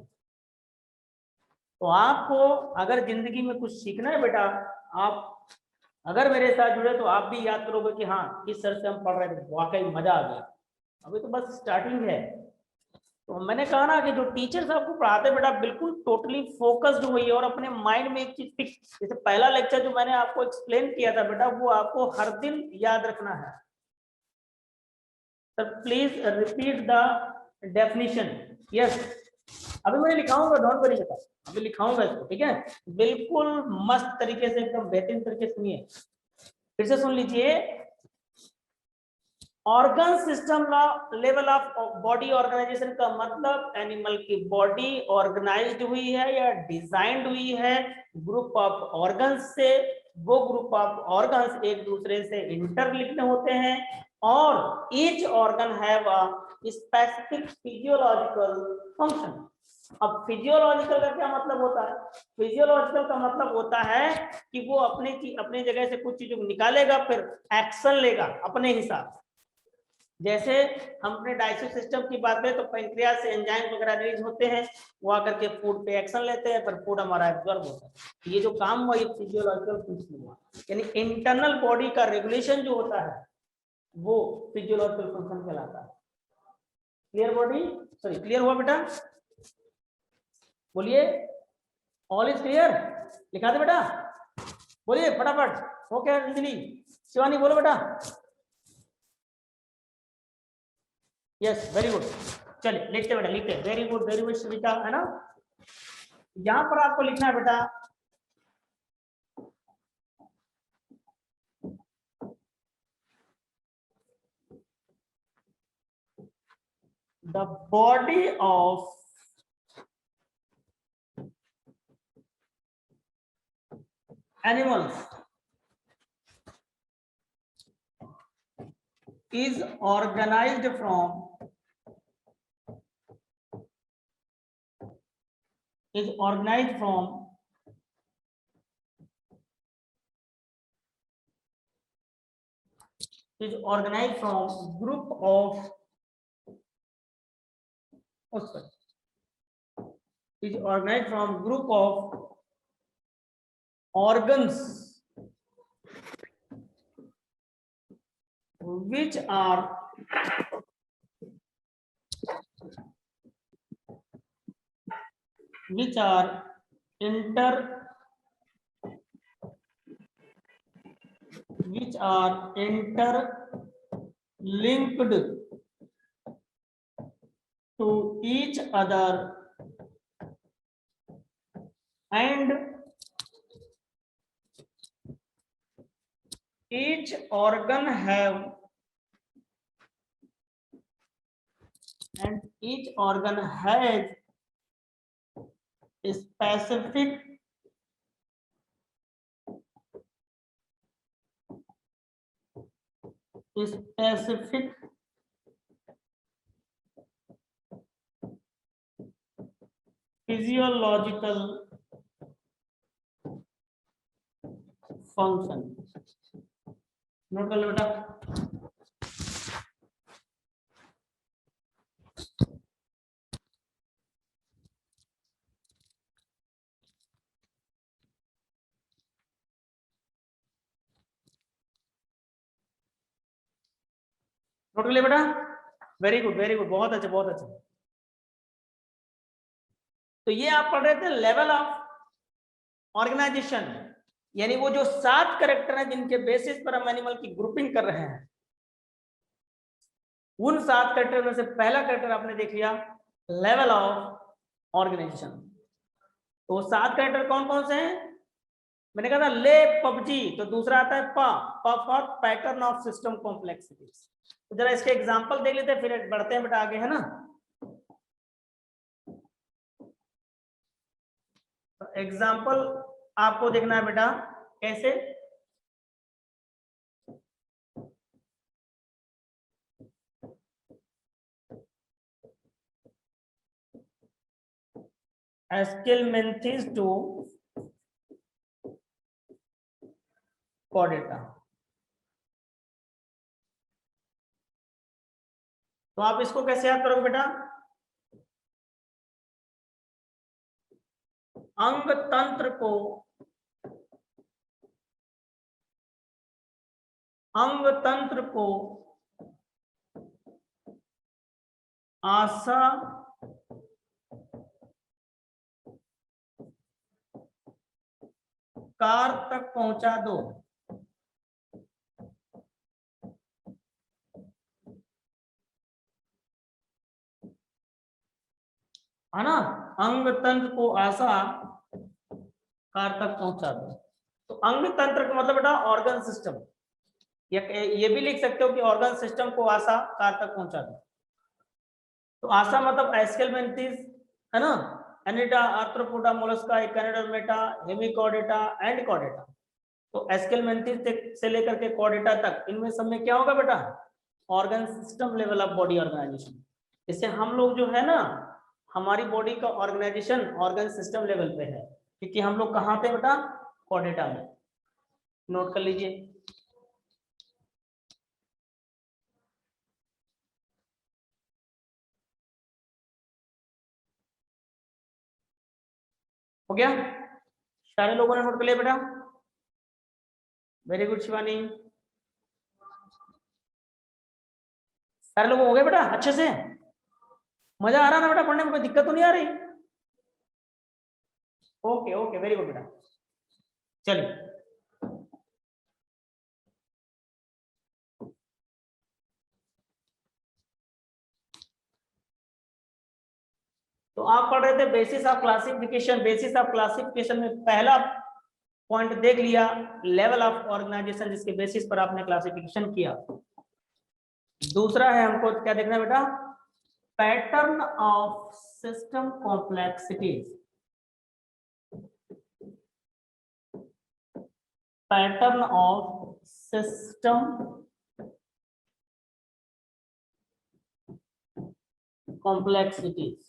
तो आपको अगर जिंदगी में कुछ सीखना है बेटा, आप अगर मेरे साथ जुड़े तो आप भी याद करोगे कि हाँ, इस सर से हम पढ़ रहे थे, वाकई मजा आ गया। अभी तो बस स्टार्टिंग है। तो मैंने कहा ना कि जो टीचर्स आपको पढ़ाते बेटा, बिल्कुल टोटली फोकस्ड हुई और अपने माइंड में एक चीज फिक्स। जैसे पहला लेक्चर जो मैंने आपको एक्सप्लेन किया था बेटा, वो आपको हर दिन याद रखना है। Sir please repeat the definition. Yes, अभी मैं लिखाऊंगा, डोंट वरी बेटा, अभी लिखाऊंगा इसको, ठीक है? बिल्कुल मस्त तरीके से, एकदम बेहतरीन तरीके से सुनिए, फिर से सुन लीजिए। Organ system level of body organisation का मतलब एनिमल की बॉडी ऑर्गेनाइज्ड हुई है या डिजाइंड हुई है ग्रुप ऑफ ऑर्गन्स से। वो ग्रुप ऑफ ऑर्गन्स एक दूसरे से इंटरलिंक्ड होते हैं, और each organ have a specific physiological function. अब फिजियोलॉजिकल का क्या मतलब होता है? फिजियोलॉजिकल का मतलब होता है कि वो अपने जगह से कुछ चीजों को निकालेगा, फिर एक्शन लेगा अपने हिसाब से। जैसे हम अपने डाइजेस्टिव सिस्टम की बात करें तो पैंक्रियाज से एंजाइम वगैरह रिलीज होते हैं, वो आकर के फूड पे एक्शन लेते हैं, पर फूड हमारा एब्जॉर्ब होता है। ये जो काम हुआ, ये फिजियोलॉजिकल फंक्शन हुआ, यानी इंटरनल बॉडी का रेगुलेशन जो होता है वो फिजियोलॉजिकल फंक्शन कहलाता है। क्लियर बॉडी, सॉरी क्लियर हुआ बेटा? बोलिए, ऑल इज क्लियर? लिखा दे बेटा, बोलिए फटाफट। ओके अंजलि, शिवानी बोलो बेटा। Yes, very good. चलिए लिखते बेटा, लिखते। वेरी गुड श्रीता, है ना? यहां पर आपको लिखना है बेटा, the body of animals is organized from group of organs which are interlinked to each other, and each organ has specific physiological function। Note कर लो बेटा। नोट कर लिया बेटा। वेरी गुड वेरी गुड, बहुत अच्छा बहुत अच्छा। तो ये आप पढ़ रहे थे लेवल ऑफ ऑर्गेनाइजेशन, यानी वो जो 7 कैरेक्टर हैं जिनके बेसिस पर हम एनिमल की ग्रुपिंग कर रहे हैं, उन 7 कैरेक्टर में से पहला कैरेक्टर आपने देख लिया लेवल ऑफ ऑर्गेनाइजेशन। तो 7 कैरेक्टर कौन कौन से हैं? मैंने कहा था ले पबजी, तो दूसरा आता है प for pattern of system complexities. तो जरा इसके एग्जांपल देख लेते हैं, फिर बढ़ते हैं बेटा आगे, है ना। तो एग्जांपल आपको देखना है बेटा कैसे। Aschelminthes to Chordata. तो आप इसको कैसे याद करोगे बेटा? अंग तंत्र को आशा कार तक पहुंचा दो। है ना, अंग तंत्र को आशा कार तक पहुंचा दो। तो अंग तंत्र का मतलब बेटा ऑर्गन सिस्टम, ये भी लिख सकते हो कि ऑर्गन सिस्टम को आशा कार तक पहुंचा दो। तो आशा मतलब एस्केलमेंथिस, है ना, एनिटा, arthropoda, mollusca, echinodermata, hemichordata and chordata. तो एस्केलमेंथिस से लेकर के कॉर्डेटा तक, इनमें सब में क्या होगा बेटा? Organ system level of body organisation. इससे हम लोग जो है ना, हमारी बॉडी का ऑर्गेनाइजेशन ऑर्गन सिस्टम लेवल पे है, क्योंकि हम लोग कहाँ थे बेटा? कॉर्डेटा में। नोट कर लीजिए। हो गया? सारे लोगों ने नोट कर लिया बेटा? Very good Shivani. सारे लोग हो गए बेटा अच्छे से? मजा आ रहा ना बेटा पढ़ने में? कोई दिक्कत तो नहीं आ रही? ओके ओके वेरी गुड बेटा। चलिए तो आप पढ़ रहे थे basis of classification. Basis of classification में पहला पॉइंट देख लिया लेवल ऑफ ऑर्गेनाइजेशन, जिसके बेसिस पर आपने क्लासिफिकेशन किया। दूसरा है हमको क्या देखना है बेटा? Pattern of system complexities. Pattern of system complexities,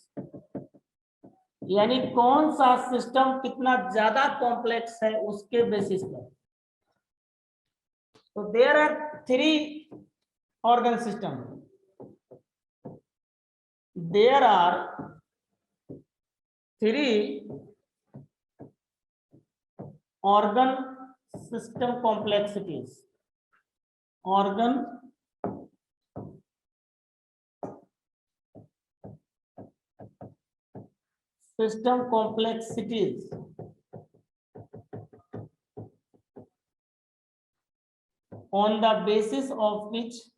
यानी कौन सा सिस्टम कितना ज्यादा कॉम्प्लेक्स है उसके बेसिस पर। तो there are 3 organ system. There are 3 organ system complexities. Organ system complexities on the basis of which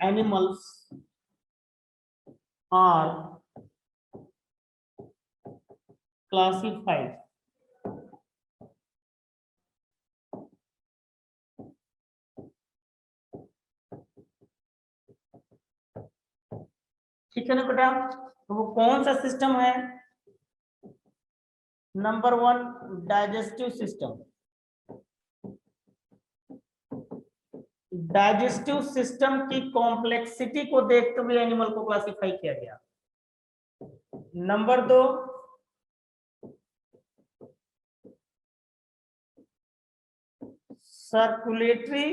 animals are classified ठीक है ना बेटा। तो वो कौन सा सिस्टम है? Number 1 digestive system. Digestive system की कॉम्प्लेक्सिटी को देखते हुए एनिमल को क्लासिफाई किया गया। नंबर 2 सर्कुलेटरी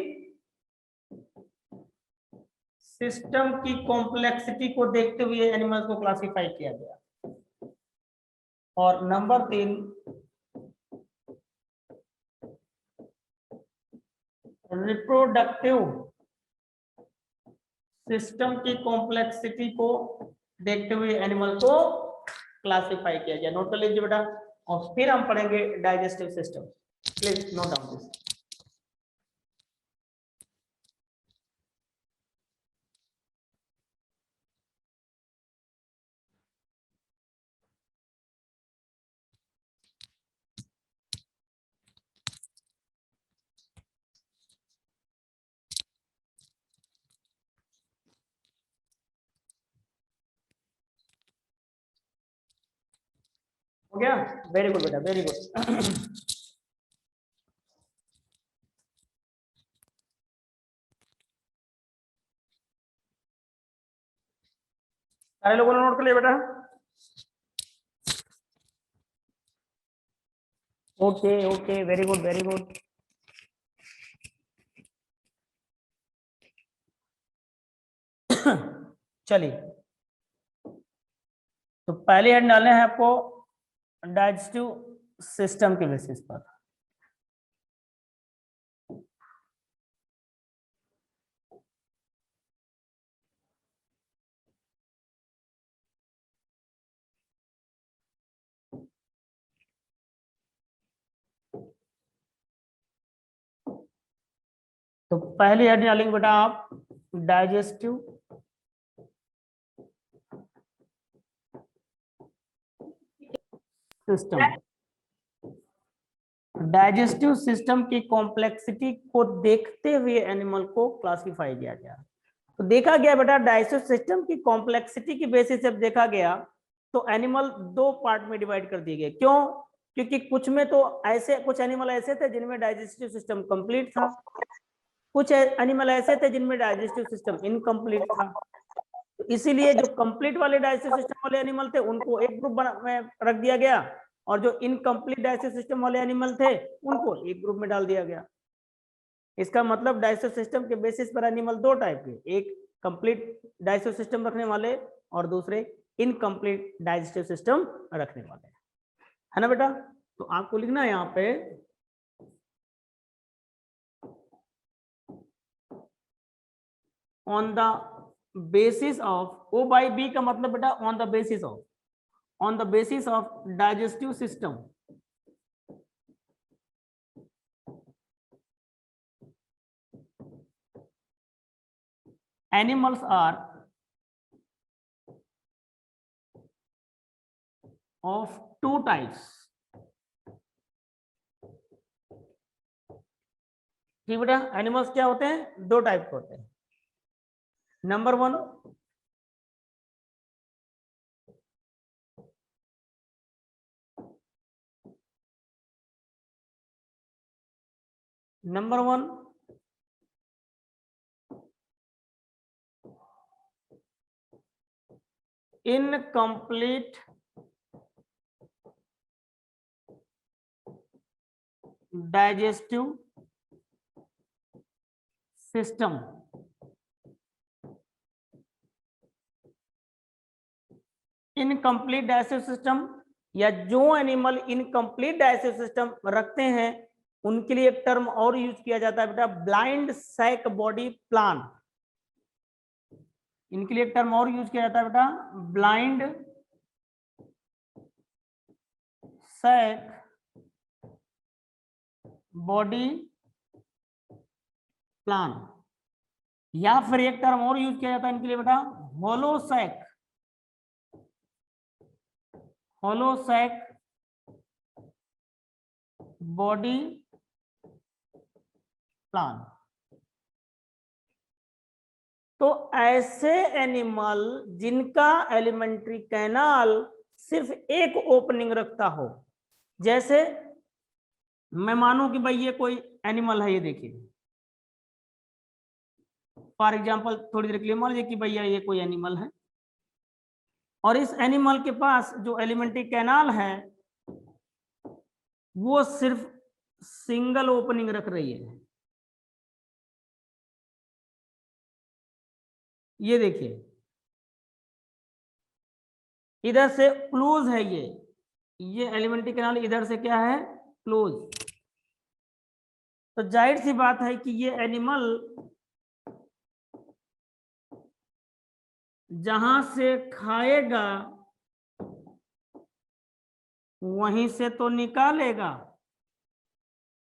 सिस्टम की कॉम्प्लेक्सिटी को देखते हुए एनिमल्स को क्लासिफाई किया गया। और नंबर 3 रिप्रोडक्टिव सिस्टम की कॉम्प्लेक्सिटी को देखते हुए एनिमल को क्लासिफाई किया गया। नोट कर लीजिए बेटा। और फिर हम पढ़ेंगे digestive system. Please note down this. हो गया? वेरी गुड बेटा, वेरी गुड। सारे लोगों ने नोट कर लिया बेटा? Okay okay, very good very good. चलिए, तो पहले हेड डालने हैं आपको डाइजेस्टिव सिस्टम के बेसिस पर। तो पहली हेड डालेंगे बेटा आप डाइजेस्टिव सिस्टम। डाइजेस्टिव सिस्टम की कॉम्प्लेक्सिटी को देखते हुए एनिमल को क्लासिफाई किया गया। तो देखा गया बेटा डाइजेस्टिव सिस्टम की कॉम्प्लेक्सिटी की बेसिस से देखा गया तो एनिमल दो पार्ट में डिवाइड कर दिए गए। क्यों? क्योंकि कुछ में तो ऐसे कुछ एनिमल ऐसे थे जिनमें डाइजेस्टिव सिस्टम कंप्लीट था, कुछ एनिमल ऐसे थे जिनमें डाइजेस्टिव सिस्टम इनकम्प्लीट था। तो इसीलिए जो कंप्लीट वाले डाइजेस्टिव सिस्टम वाले एनिमल थे उनको एक ग्रुप में रख दिया गया, और जो इनकम्प्लीट डाइजेस्टिव सिस्टम वाले एनिमल थे उनको एक ग्रुप में डाल दिया गया। इसका मतलब डाइजेस्टिव सिस्टम के बेसिस पर एनिमल दो टाइप के, एक कंप्लीट डाइजेस्टिव सिस्टम रखने वाले और दूसरे इनकम्प्लीट डाइजेस्टिव सिस्टम रखने वाले, है ना बेटा। तो आपको लिखना है यहाँ पे on the basis of, O by B का मतलब बेटा on the basis of, on the basis of digestive system animals are of two types। ठीक बेटा, एनिमल्स क्या होते हैं? दो टाइप के होते हैं। Number 1 number 1 incomplete digestive system. Incomplete digestive system, या जो एनिमल इनकम्प्लीट डाइजेस्टिव सिस्टम रखते हैं उनके लिए एक टर्म और यूज किया जाता है बेटा, ब्लाइंड सैक बॉडी प्लान। इनके लिए एक टर्म और यूज किया जाता है बेटा, ब्लाइंड सैक बॉडी प्लान। या फिर एक टर्म और यूज किया जाता है इनके लिए बेटा, होलोसैक, होलोसैक बॉडी प्लान। तो ऐसे एनिमल जिनका एलिमेंट्री कैनाल सिर्फ एक ओपनिंग रखता हो, जैसे मैं मानूं कि भाई ये कोई एनिमल है, ये देखिए फॉर एग्जांपल, थोड़ी देर के लिए मान लीजिए कि भैया ये कोई एनिमल है और इस एनिमल के पास जो एलिमेंट्री कैनाल है वो सिर्फ सिंगल ओपनिंग रख रही है। ये देखिए इधर से क्लोज है, ये एलिमेंट्री कैनाल इधर से क्या है, क्लोज। तो जाहिर सी बात है कि ये एनिमल जहां से खाएगा वहीं से तो निकालेगा,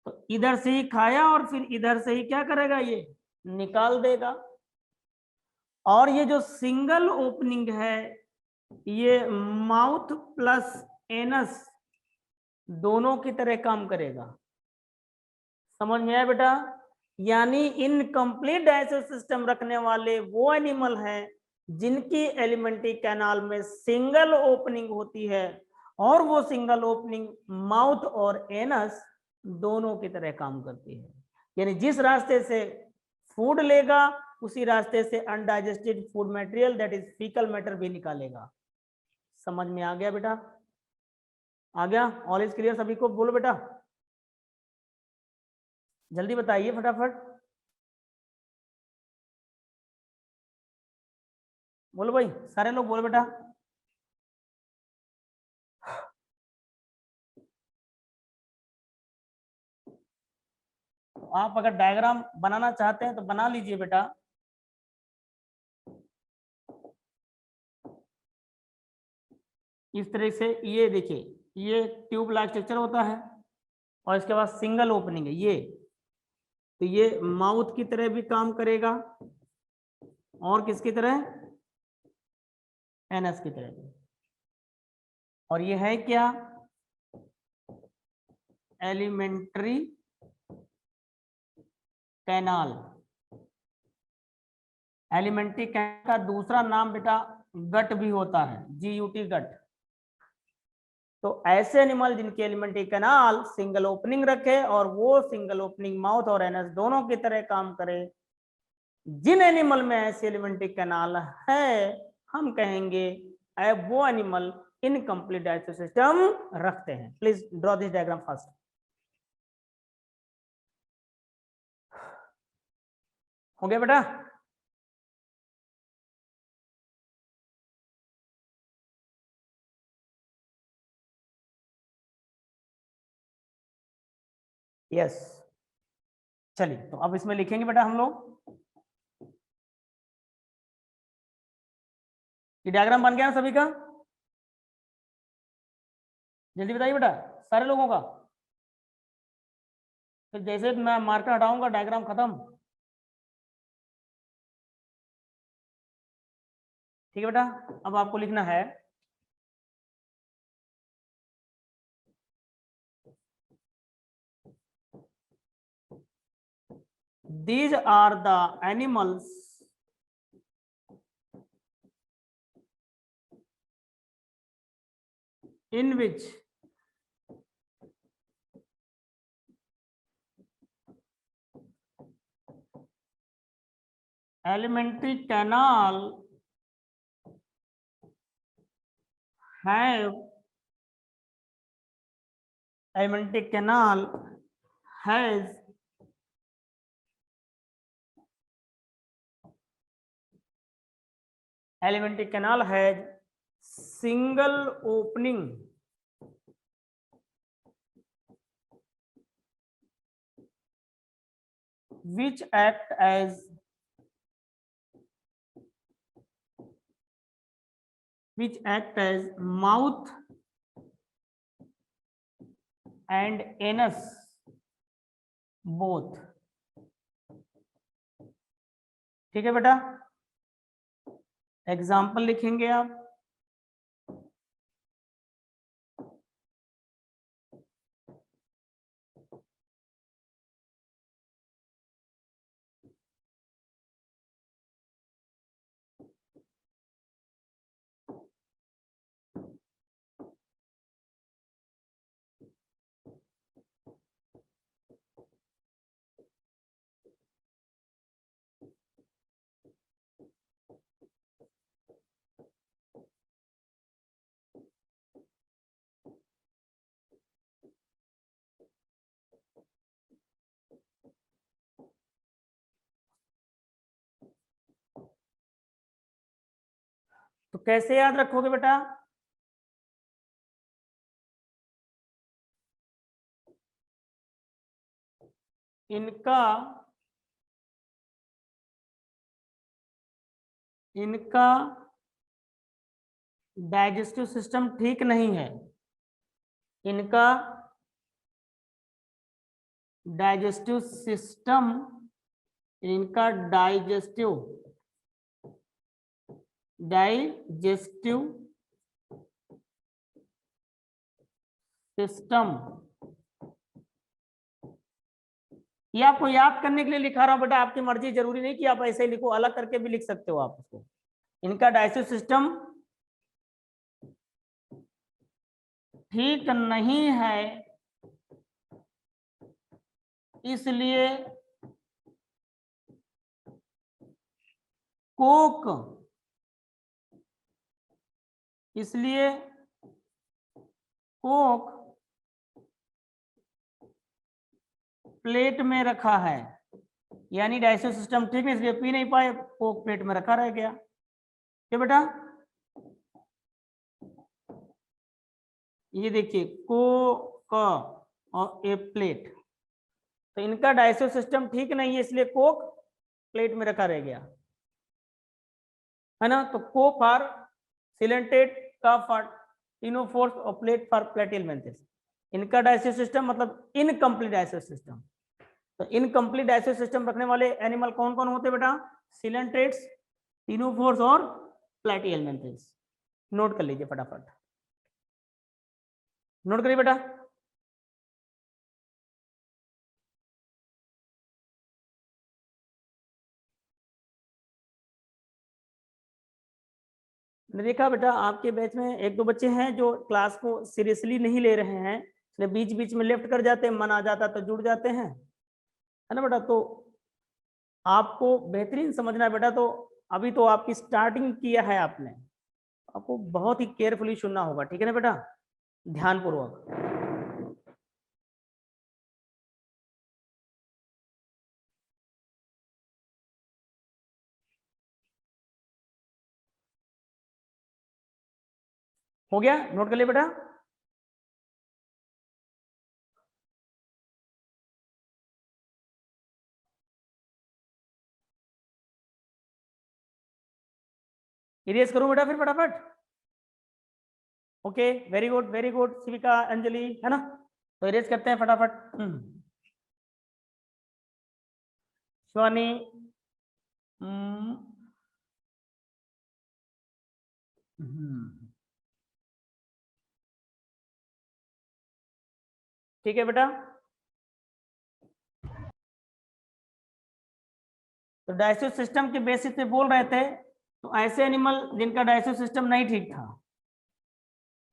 तो इधर से ही खाया और फिर इधर से ही क्या करेगा, ये निकाल देगा। और ये जो सिंगल ओपनिंग है ये माउथ प्लस एनस दोनों की तरह काम करेगा। समझ में आया बेटा? यानी इनकम्प्लीट डाइजेस्टिव सिस्टम रखने वाले वो एनिमल हैं जिनकी एलिमेंट्री कैनाल में सिंगल ओपनिंग होती है और वो सिंगल ओपनिंग माउथ और एनस दोनों की तरह काम करती है। यानी जिस रास्ते से फूड लेगा उसी रास्ते से undigested food material that is faecal matter भी निकालेगा। समझ में आ गया बेटा? आ गया? ऑल इज क्लियर सभी को? बोलो बेटा, जल्दी बताइए फटाफट, बोलो भाई, सारे लोग बोलो बेटा। आप अगर डायग्राम बनाना चाहते हैं तो बना लीजिए बेटा। इस तरह से ये देखिए ये ट्यूब लाइक स्ट्रक्चर होता है और इसके बाद सिंगल ओपनिंग है ये, तो ये माउथ की तरह भी काम करेगा और किसकी तरह, एनएस की तरह भी। और ये है क्या, एलिमेंट्री कैनाल। एलिमेंट्री कैनाल का दूसरा नाम बेटा गट भी होता है, GUT गट। तो ऐसे एनिमल जिनके एलिमेंट्री कैनाल सिंगल ओपनिंग रखे और वो सिंगल ओपनिंग माउथ और एनएस दोनों की तरह काम करे, जिन एनिमल में ऐसे एलिमेंट्री कैनाल है हम कहेंगे वो एनिमल इनकम्प्लीट डाइजेस्टिव सिस्टम रखते हैं। Please draw this diagram first. हो गया बेटा? यस। चलिए तो अब इसमें लिखेंगे बेटा हम लोग, ये डायग्राम बन गया ना सभी का? जल्दी बताइए बेटा सारे लोगों का। फिर जैसे मैं मार्कर हटाऊंगा डायग्राम खत्म। ठीक है बेटा? अब आपको लिखना है these are the animals in which elementary canal have elementary canal has elementary canal has single opening which act as mouth and anus both। ठीक है बेटा? एग्जाम्पल लिखेंगे आप, तो कैसे याद रखोगे बेटा? इनका इनका डाइजेस्टिव सिस्टम ठीक नहीं है, इनका डाइजेस्टिव सिस्टम, इनका डाइजेस्टिव सिस्टम, ये आपको याद करने के लिए लिखा रहा हूं बेटा, आपकी मर्जी, जरूरी नहीं कि आप ऐसे ही लिखो, अलग करके भी लिख सकते हो आप उसको। इनका डाइजेस्टिव सिस्टम ठीक नहीं है, इसलिए कोक प्लेट में रखा है, यानी डाइजेस्टिव सिस्टम ठीक है इसलिए पी नहीं पाए, कोक प्लेट में रखा रह गया। क्या बेटा? ये देखिए कोक और ए प्लेट, तो इनका डाइजेस्टिव सिस्टम ठीक नहीं है इसलिए कोक प्लेट में रखा रह गया, है ना। तो को फॉर सिलेंटेड, का फॉर टिनोफोर्स और प्लेट फॉर प्लेटियलमेंथिस। इनका डाइजेस्टिव सिस्टम मतलब इनकम्प्लीट डाइजेस्टिव सिस्टम। तो इनकम्प्लीट डाइजेस्टिव सिस्टम रखने वाले एनिमल कौन कौन होते हैं बेटा? सिलेंट्रेट्स, टिनोफोर्स और प्लेटियलमेंथिस। नोट कर लीजिए फटाफट, नोट करिए बेटा। मैंने देखा बेटा आपके बैच में एक दो बच्चे हैं जो क्लास को सीरियसली नहीं ले रहे हैं, बीच बीच में लेफ्ट कर जाते हैं, मन आ जाता तो जुड़ जाते हैं, है ना बेटा। तो आपको बेहतरीन समझना है बेटा, तो अभी तो आपकी स्टार्टिंग किया है आपने, आपको बहुत ही केयरफुली सुनना होगा, ठीक है ना बेटा, ध्यानपूर्वक। हो गया? नोट कर लिया बेटा। इरेज करूं बेटा फिर फटाफट? Okay, very good very good Shivika, Anjali, है ना। तो इरेज करते हैं फटाफट। शिवानी, ठीक है बेटा। तो डाइजेस्टिव सिस्टम के बेसिस पे बोल रहे थे, तो ऐसे एनिमल जिनका डाइजेस्टिव सिस्टम नहीं ठीक था,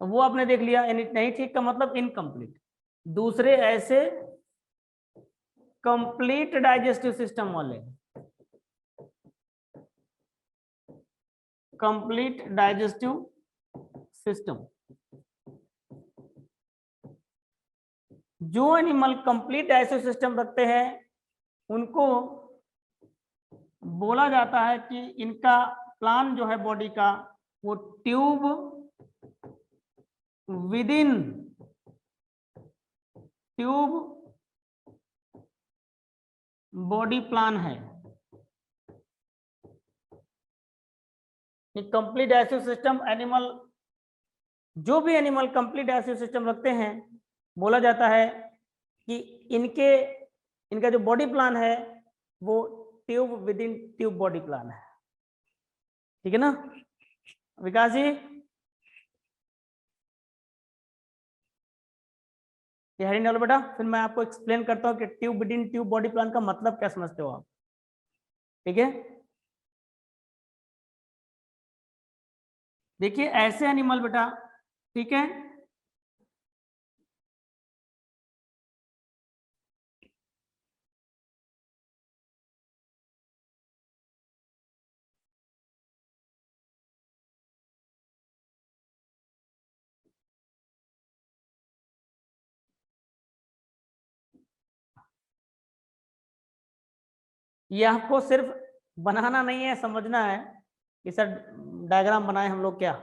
तो वो आपने देख लिया, नहीं ठीक का मतलब इनकम्प्लीट। दूसरे ऐसे कंप्लीट डाइजेस्टिव सिस्टम वाले, कंप्लीट डाइजेस्टिव सिस्टम, जो एनिमल कंप्लीट डाइजेस्टिव सिस्टम रखते हैं उनको बोला जाता है कि इनका प्लान जो है बॉडी का, वो tube within tube body plan है। कंप्लीट डाइजेस्टिव सिस्टम एनिमल, जो भी एनिमल कंप्लीट डाइजेस्टिव सिस्टम रखते हैं, बोला जाता है कि इनका जो बॉडी प्लान है वो tube within tube body plan है, ठीक है ना विकास जी? हेडिंग डालो बेटा, फिर मैं आपको एक्सप्लेन करता हूँ कि tube within tube body plan का मतलब क्या समझते हो आप, ठीक है। देखिए ऐसे एनिमल बेटा, ठीक है, ये आपको सिर्फ बनाना नहीं है, समझना है कि सर डायग्राम बनाए हम लोग क्या?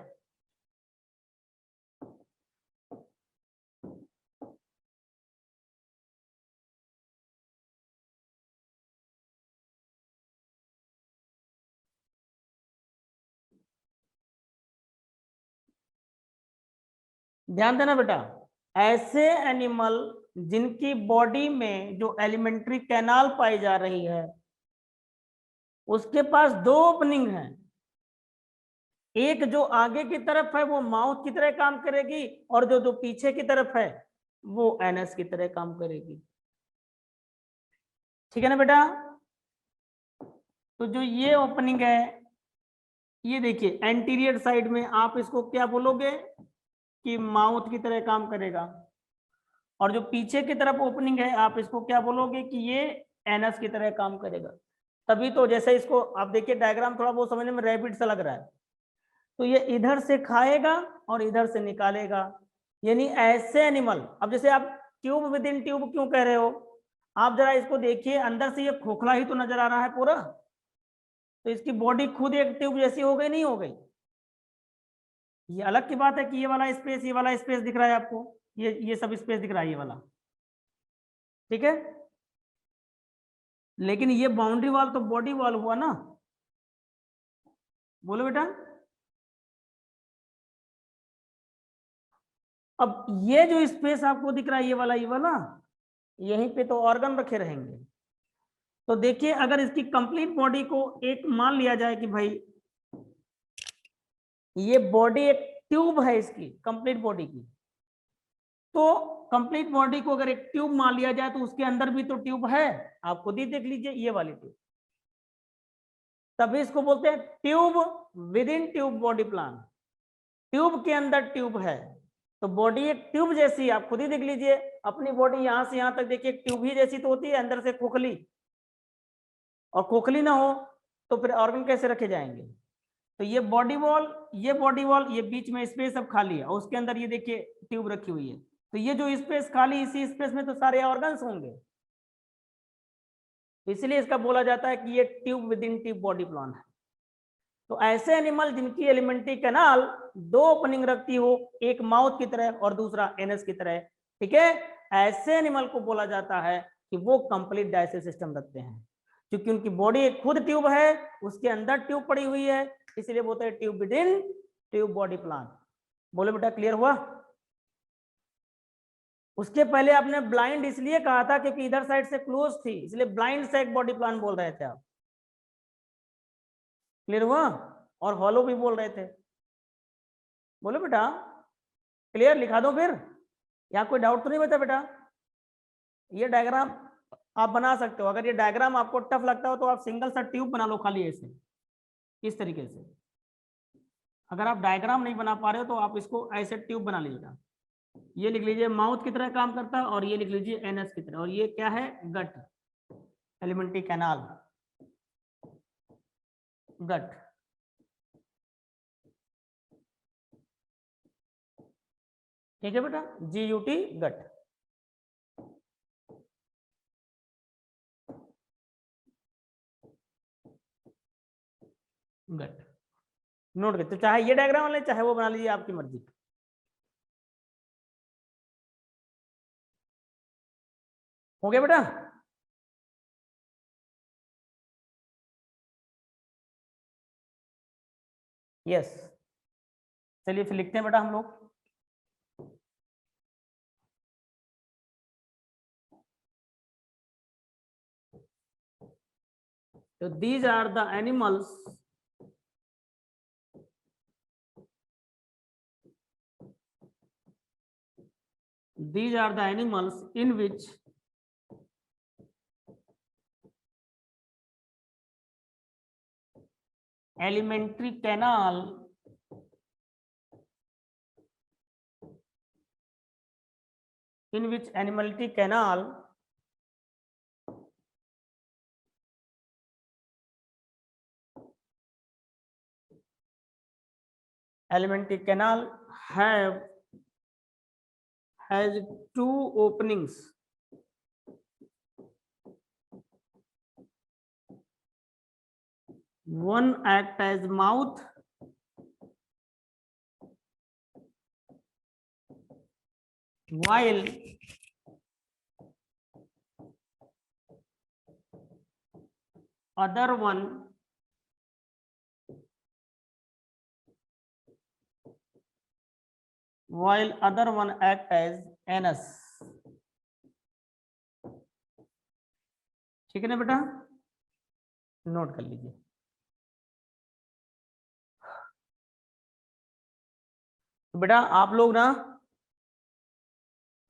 ध्यान देना बेटा, ऐसे एनिमल जिनकी बॉडी में जो एलिमेंट्री कैनाल पाई जा रही है उसके पास दो ओपनिंग है। एक जो आगे की तरफ है वो माउथ की तरह काम करेगी और जो जो पीछे की तरफ है वो एनएस की तरह काम करेगी। ठीक है ना बेटा? तो जो ये ओपनिंग है ये देखिए एंटीरियर साइड में आप इसको क्या बोलोगे कि माउथ की तरह काम करेगा, और जो पीछे की तरफ ओपनिंग है आप इसको क्या बोलोगे कि ये एनएस की तरह काम करेगा। तभी तो जैसे इसको आप देखिए डायग्राम थोड़ा बहुत समझने में रैबिट सा लग रहा है, तो ये इधर से खाएगा और इधर से निकालेगा, यानी ऐसे एनिमल। अब जैसे आप ट्यूब विद इन ट्यूब क्यों कह रहे हो, आप जरा इसको देखिए, अंदर से ये खोखला ही तो नजर आ रहा है पूरा, तो इसकी बॉडी खुद एक ट्यूब जैसी हो गई नहीं हो गई? ये अलग की बात है कि ये वाला स्पेस ये वाला स्पेस दिख रहा है आपको, ये सब स्पेस दिख रहा है ये वाला, ठीक है, लेकिन ये बाउंड्री वॉल तो बॉडी वॉल हुआ ना। बोलो बेटा। अब ये जो स्पेस आपको दिख रहा है ये वाला यहीं पे तो ऑर्गन रखे रहेंगे। तो देखिए अगर इसकी कंप्लीट बॉडी को एक मान लिया जाए कि भाई ये बॉडी एक ट्यूब है इसकी कंप्लीट बॉडी की, तो कंप्लीट बॉडी को अगर एक ट्यूब मान लिया जाए तो उसके अंदर भी तो ट्यूब है, आप खुद ही देख लीजिए ये वाली ट्यूब, तभी इसको बोलते हैं tube with in tube body plan. Tube के अंदर ट्यूब है तो बॉडी एक ट्यूब जैसी, आप खुद ही देख लीजिए अपनी बॉडी यहां से यहां तक देखिए ट्यूब ही जैसी तो होती है, अंदर से खोखली, और खोखली ना हो तो फिर ऑर्गन कैसे रखे जाएंगे। तो ये बॉडी वॉल ये बीच में स्पेस अब खाली है और उसके अंदर ये देखिए ट्यूब रखी हुई है, तो ये जो स्पेस खाली इसी स्पेस में तो सारे ऑर्गन्स होंगे, इसलिए इसका बोला जाता है कि ये tube with in tube body plan है। तो ऐसे एनिमल जिनकी एलिमेंट्री कैनाल दो ओपनिंग रखती हो, एक माउथ की तरह और दूसरा एनएस की तरह, ठीक है, ऐसे एनिमल को बोला जाता है कि वो कंप्लीट डाइजेस्टिव सिस्टम रखते हैं, क्योंकि उनकी बॉडी खुद ट्यूब है, उसके अंदर ट्यूब पड़ी हुई है, इसलिए बोलते हैं tube with in tube body plan. बोलो बेटा, क्लियर हुआ? उसके पहले आपने ब्लाइंड इसलिए कहा था क्योंकि इधर साइड से क्लोज थी, इसलिए ब्लाइंड सैक बॉडी प्लान बोल रहे थे आप। क्लियर हुआ? और हॉलो भी बोल रहे थे। बोलो बेटा, क्लियर? लिखा दो फिर, यहाँ कोई डाउट तो नहीं बचा बेटा? ये डायग्राम आप बना सकते हो, अगर ये डायग्राम आपको टफ लगता हो तो आप सिंगल सा ट्यूब बना लो खाली ऐसे, इस तरीके से। अगर आप डायग्राम नहीं बना पा रहे हो तो आप इसको ऐसे ट्यूब बना लीजिएगा। ये लिख लीजिए माउथ की तरह काम करता है और ये लिख लीजिए एनएस की तरह, और ये क्या है? गट, एलिमेंट्री कैनाल, गट। ठीक है बेटा, GUT, गट। गट नोट कर, तो चाहे ये डायग्राम वाले चाहे वो बना लीजिए, आपकी मर्जी। हो गया बेटा? यस, चलिए फिर लिखते हैं बेटा हम लोग। तो these are the animals in which elementary canal has two openings. One act as mouth while other one act as anus। ठीक है ना बेटा, नोट कर लीजिए। तो बेटा आप लोग ना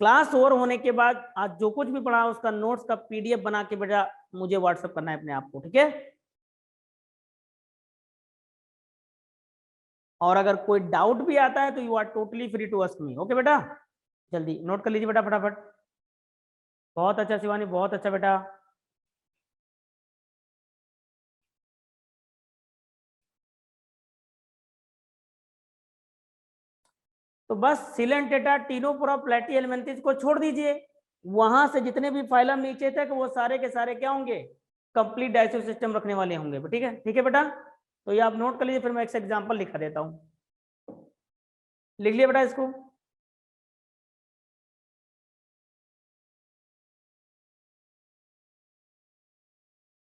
क्लास ओवर होने के बाद आज जो कुछ भी पढ़ा उसका नोट्स का पीडीएफ बना के बेटा मुझे व्हाट्सएप करना है अपने आप को, ठीक है। और अगर कोई डाउट भी आता है तो you are totally free to ask me. Okay बेटा, जल्दी नोट कर लीजिए बेटा फटाफट। बहुत अच्छा शिवानी, बहुत अच्छा बेटा। तो बस सिलेंट डेटा टीनोपोरा प्लेटी एलिमेंथिस को छोड़ दीजिए, वहां से जितने भी फाइलम नीचे तक वो सारे के सारे क्या होंगे, कंप्लीट डाइजेस्टिव सिस्टम रखने वाले होंगे। ठीक है, ठीक है बेटा। तो ये आप नोट कर लीजिए, फिर मैं एक एग्जांपल लिखा देता हूं। लिख लिया बेटा इसको।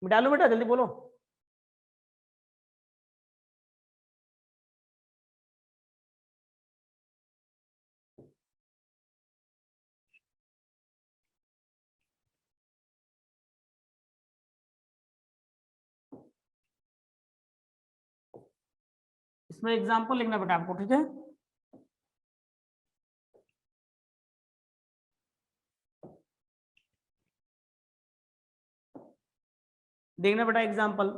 डालो बेटा, जल्दी बोलो। इसमें एग्जांपल लिखना बेटा आपको, ठीक है। देखना बेटा एग्जांपल।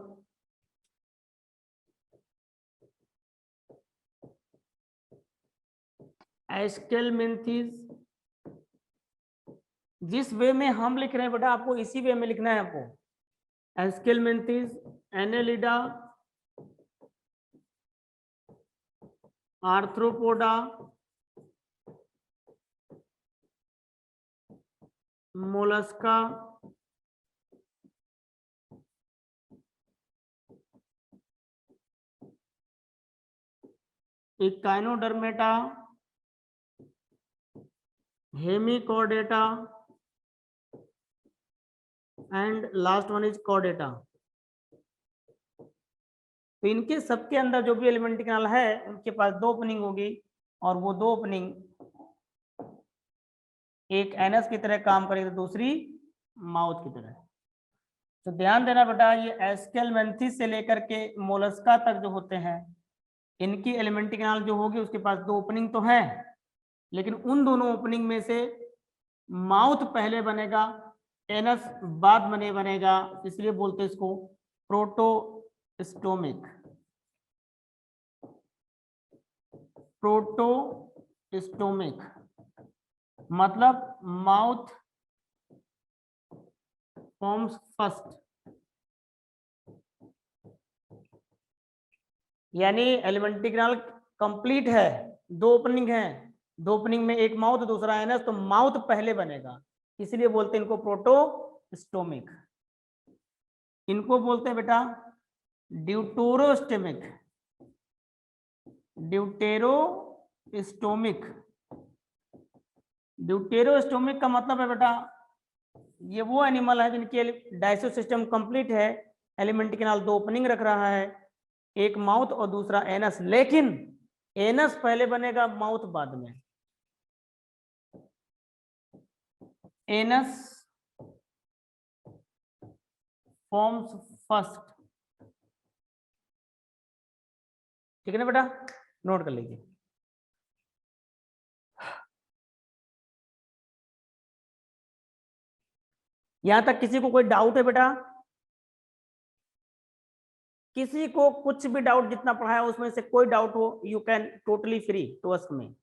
एस्केलमेंथिस, जिस वे में हम लिख रहे हैं बेटा आपको इसी वे में लिखना है आपको। Aschelminthes, Annelida, arthropoda, Mollusca, Echinodermata, Hemichordata and last one is Chordata. तो इनके सबके अंदर जो भी एलिमेंट्री कैनाल है उनके पास दो ओपनिंग होगी, और वो दो ओपनिंग एक एनस की तरह काम करेगी तो दूसरी माउथ की तरह। तो ध्यान देना बेटा, ये एस्केलमेंथिस से लेकर के मोलस्का तक जो होते हैं इनकी एलिमेंट्री कैनाल जो होगी उसके पास दो ओपनिंग तो है, लेकिन उन दोनों ओपनिंग में से माउथ पहले बनेगा, एनस बाद बनेगा, इसलिए बोलते हैं इसको प्रोटोस्टोमिक। प्रोटोस्टोमिक मतलब माउथ फॉर्म्स फर्स्ट, यानी एलिमेंट्री कैनाल कंप्लीट है, दो ओपनिंग है, दो ओपनिंग में एक माउथ दूसरा एनस, तो माउथ पहले बनेगा, इसलिए बोलते हैं इनको प्रोटोस्टोमिक। इनको बोलते हैं बेटा ड्यूटेरोस्टोमिक। ड्यूटेरोस्टोमिक, ड्यूटेरोस्टोमिक का मतलब है बेटा ये वो एनिमल है जिनके डाइजेस्टिव सिस्टम कंप्लीट है, एलिमेंट्री कैनाल दो ओपनिंग रख रहा है, एक माउथ और दूसरा एनस, लेकिन एनस पहले बनेगा माउथ बाद में। Anus forms first. ठीक है ना बेटा, नोट कर लीजिए। यहां तक किसी को कोई डाउट है बेटा? किसी को कुछ भी डाउट जितना पढ़ा है उसमें से कोई डाउट हो, you can totally free to ask me.